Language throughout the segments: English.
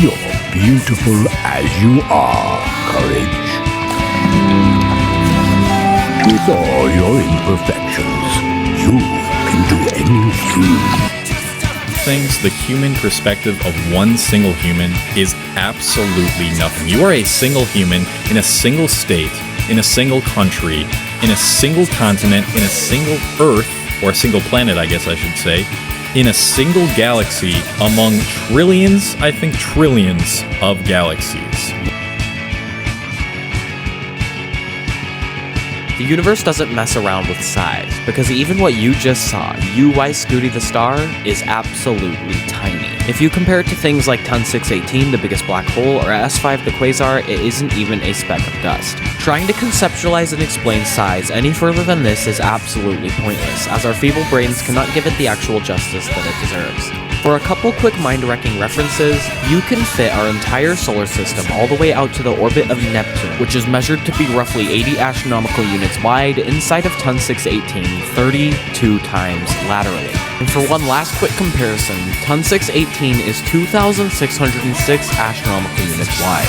You're beautiful as you are, Courage. With all your imperfections, you can do anything. Things, the human perspective of one single human is absolutely nothing. You are a single human in a single state, in a single country, in a single continent, in a single Earth, or a single planet, I guess I should say, in a single galaxy among trillions, I think trillions of galaxies. The universe doesn't mess around with size, because even what you just saw, UY Scooty the Star, is absolutely tiny. If you compare it to things like Ton 618, the biggest black hole, or S5, the quasar, it isn't even a speck of dust. Trying to conceptualize and explain size any further than this is absolutely pointless, as our feeble brains cannot give it the actual justice that it deserves. For a couple quick mind-wrecking references, you can fit our entire solar system all the way out to the orbit of Neptune, which is measured to be roughly 80 astronomical units wide inside of Ton 618, 32 times laterally. And for one last quick comparison, Ton 618 is 2,606 astronomical units wide.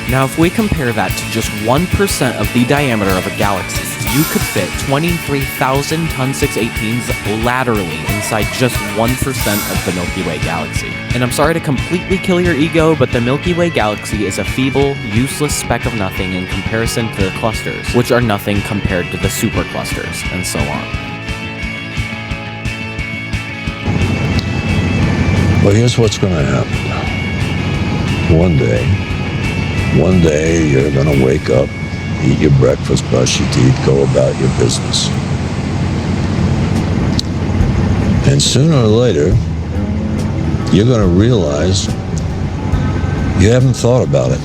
Now if we compare that to just 1% of the diameter of a galaxy, you could fit 23,000 Ton 618s laterally inside just 1% of the Milky Way galaxy. And I'm sorry to completely kill your ego, but the Milky Way galaxy is a feeble, useless speck of nothing in comparison to the clusters, which are nothing compared to the superclusters, and so on. Well, here's what's going to happen. One day you're going to wake up, eat your breakfast, brush your teeth, go about your business. And sooner or later, you're going to realize you haven't thought about it.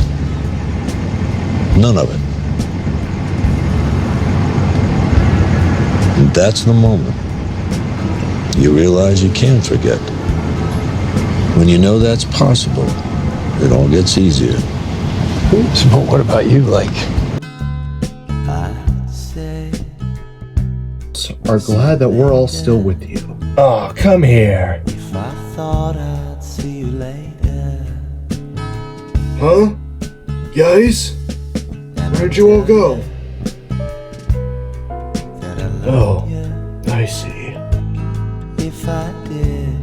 None of it. And that's the moment you realize you can forget. When you know that's possible, it all gets easier. But what about you, are glad that we're all still with you. Oh, come here. I thought I'd see you later. Huh? Guys? Where'd you all go? Oh, I see. If I did.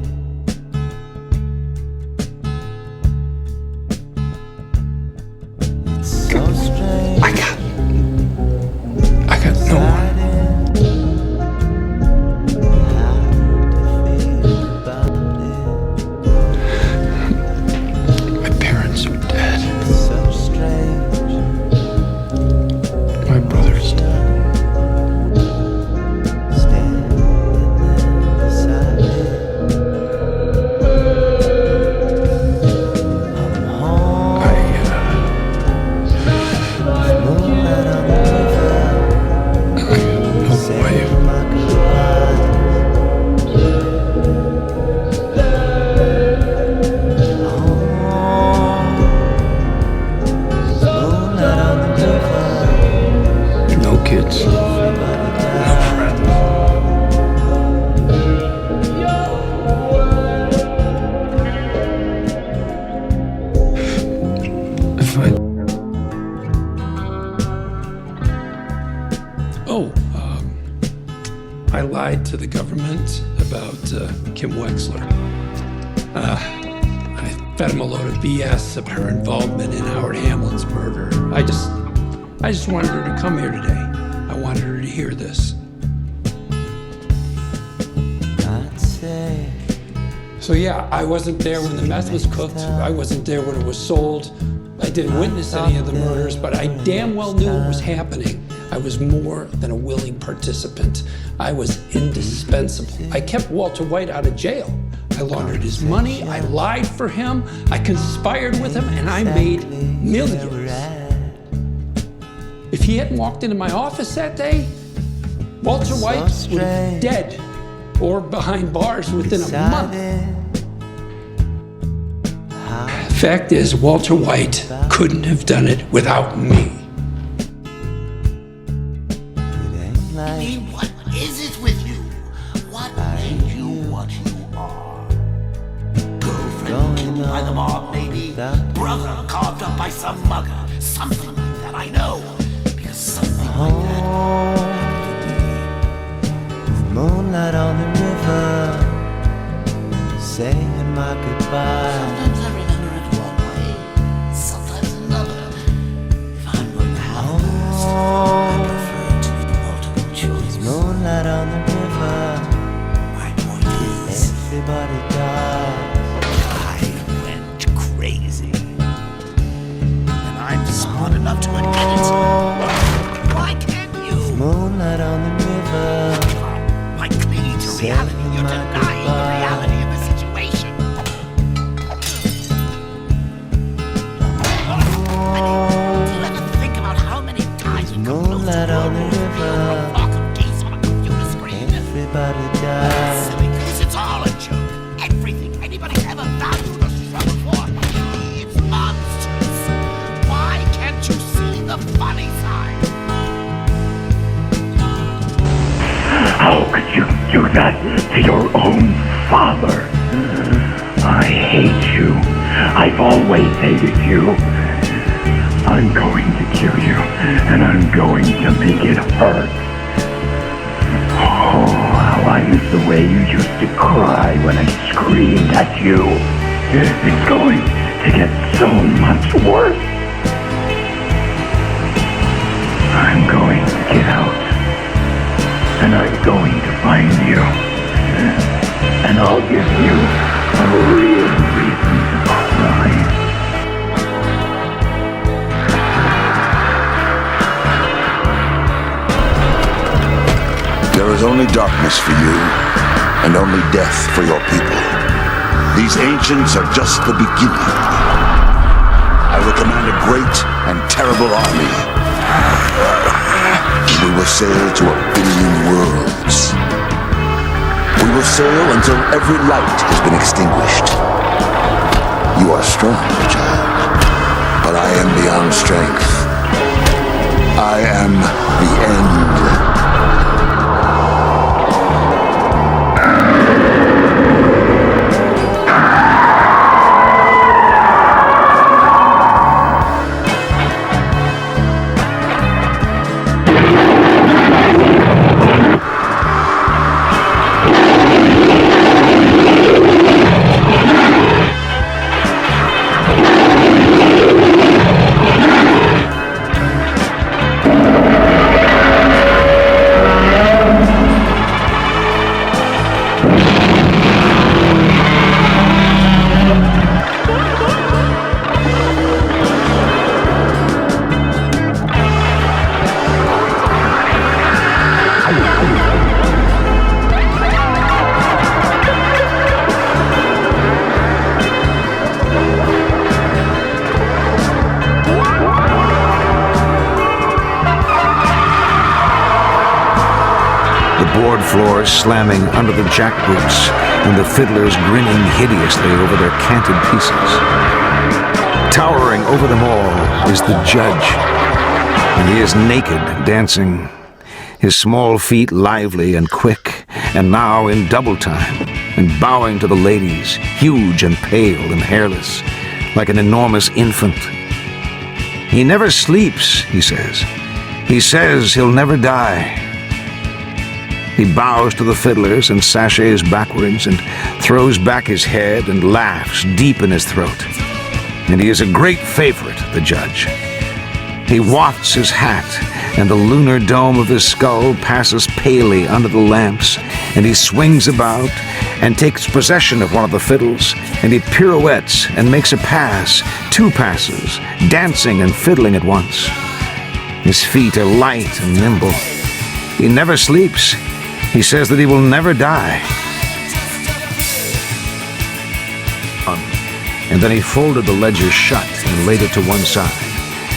It's so strange. I got no one. My parents are dead. So strange. My brother's dead. Kids. No friends. If I lied to the government about Kim Wexler. I fed him a load of BS about her involvement in Howard Hamlin's murder. I just wanted her to come here today. I wanted her to hear this. So yeah, I wasn't there when the meth was cooked. I wasn't there when it was sold. I didn't witness any of the murders, but I damn well knew it was happening. I was more than a willing participant. I was indispensable. I kept Walter White out of jail. I laundered his money, I lied for him, I conspired with him, and I made millions. If he hadn't walked into my office that day, Walter White would have been dead or behind bars within a month. Fact is, Walter White couldn't have done it without me. What is it with you? What made you what you are? Girlfriend killed by the mob, maybe. me brother carved up by some mugger. Something like that, I know. Because something like that happened to me. Moonlight on the river, saying my goodbye. Sometimes I remember it one way, sometimes another. If I'm going to have the past, I prefer it to be multiple choice. Moonlight on the river, My point is, everybody dies. I went crazy. And I'm smart enough to admit it. Why can't you? Moonlight on the river, By clinging to reality, you're denying the reality of the situation. I mean, do you ever think about how many times we come close to Moonlight on the world real river. from a block of geese on a computer screen? everybody dies. Silly goose, it's all a joke. Everything anybody's ever valued or struggled for, it's monsters. Why can't you see the funny side? How could you do that to your own father? I hate you. I've always hated you. I'm going to kill you, and I'm going to make it hurt. Oh, how I miss the way you used to cry when I screamed at you. It's going to get so much worse. I'm going to get out. And I'm going to find you. And I'll give you a real reason to cry. There is only darkness for you, and only death for your people. These ancients are just the beginning. I will command a great and terrible army. We will sail to 1,000,000,000 worlds. We will sail until every light has been extinguished. You are strong, child, but I am beyond strength. I am the end. Board floors slamming under the jackboots, and the fiddlers grinning hideously over their canted pieces. Towering over them all is the judge, and he is naked, dancing, his small feet lively and quick, and now in double time, and bowing to the ladies, huge and pale and hairless, like an enormous infant. He never sleeps, he says. He says he'll never die. He bows to the fiddlers and sashays backwards and throws back his head and laughs deep in his throat. And he is a great favorite, the judge. He wafts his hat, and the lunar dome of his skull passes palely under the lamps, and he swings about and takes possession of one of the fiddles, and he pirouettes and makes a pass, 2 passes, dancing and fiddling at once. His feet are light and nimble. He never sleeps. He says that he will never die. And then he folded the ledger shut and laid it to one side,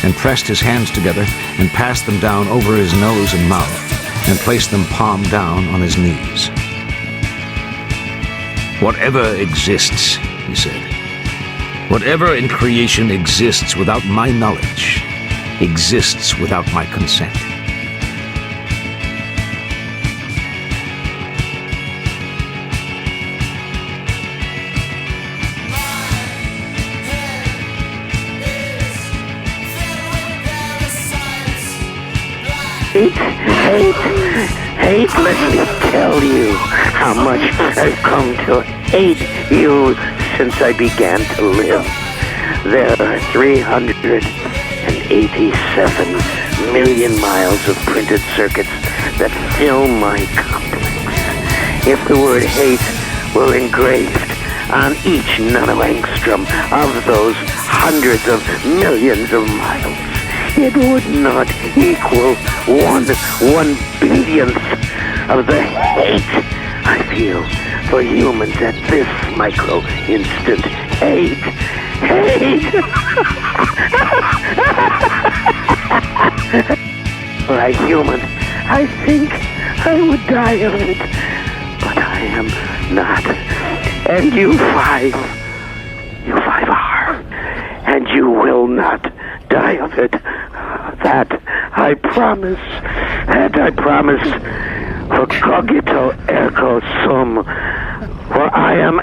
and pressed his hands together and passed them down over his nose and mouth, and placed them palm down on his knees. Whatever exists, he said, whatever in creation exists without my knowledge, exists without my consent. Hate, let me tell you how much I've come to hate you since I began to live. There are 387 million miles of printed circuits that fill my complex. If the word hate were engraved on each nanoangstrom of those hundreds of millions of miles, it would not equal one billionth of the hate I feel for humans at this micro instant. Hate. For a human, I think I would die of it, but I am not. And you five are, and you will not die of it. That I promise. For cogito ergo sum. For I am.